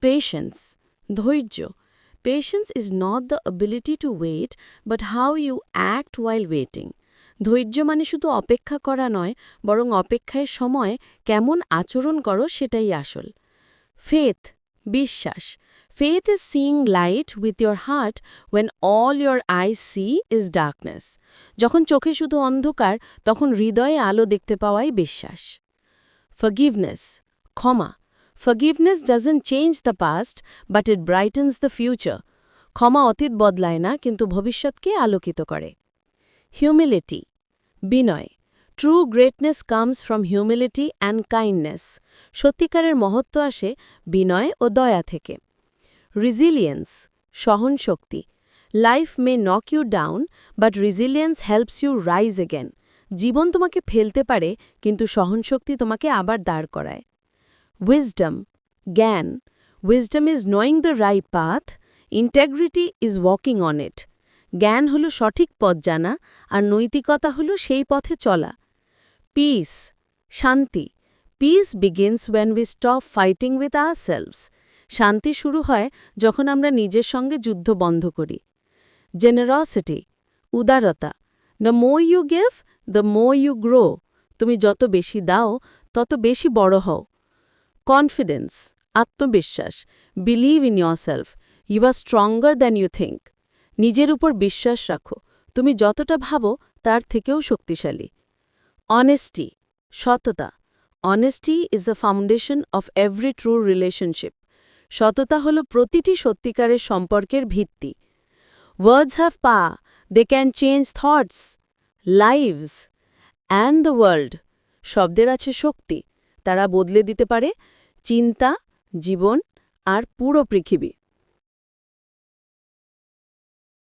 Patience, ধৈর্য। Patience is not the ability to wait, but how you act while waiting. ধৈর্য মানে শুধু অপেক্ষা করা নয়, বরং অপেক্ষায় সময় কেমন আচরণ করো সেটাই আসল। ফেথ, বিশ্বাস। Faith is seeing light with your heart when all your eyes see is darkness. যখন চোখে শুধু অন্ধকার, তখন হৃদয়ে আলো দেখতে পাওয়াই বিশ্বাস। Forgiveness, ক্ষমা। Forgiveness doesn't change the past, but it brightens the future. ক্ষমা অতীত বদলায় না, কিন্তু ভবিষ্যৎকে আলোকিত করে। Humility, Binoy. True greatness comes from humility and kindness. সত্যিকারের মহত্ব আসে বিনয় ও দয়া থেকে। Resilience, সহনশক্তি। Life may knock you down, but resilience helps you rise again. জীবন তোমাকে ফেলতে পারে, কিন্তু সহনশক্তি তোমাকে আবার দাঁড় করায়। Wisdom, জ্ঞান। Wisdom is knowing the right path, integrity is walking on it. জ্ঞান হলো সঠিক পথ জানা, আর নৈতিকতা হলো সেই পথে চলা। Peace, শান্তি। Peace begins when we stop fighting with ourselves. শান্তি শুরু হয় যখন আমরা নিজের সঙ্গে যুদ্ধ বন্ধ করি। Generosity, উদারতা। The more you give, the more you grow. তুমি যত বেশি দাও, তত বেশি বড় হও। Confidence, আত্মবিশ্বাস। Believe in yourself. You are stronger than you think. নিজের উপর বিশ্বাস রাখো, তুমি যতটা ভাবো তার থেকেও শক্তিশালী। Honesty, সততা। Honesty is the foundation of every true relationship. সততা হলো প্রতিটি সত্যিকারের সম্পর্কের ভিত্তি। Words have power. They can change thoughts, lives, and the world. শব্দের আছে শক্তি, তারা বদলে দিতে পারে চিন্তা, জীবন আর পুরো পৃথিবী।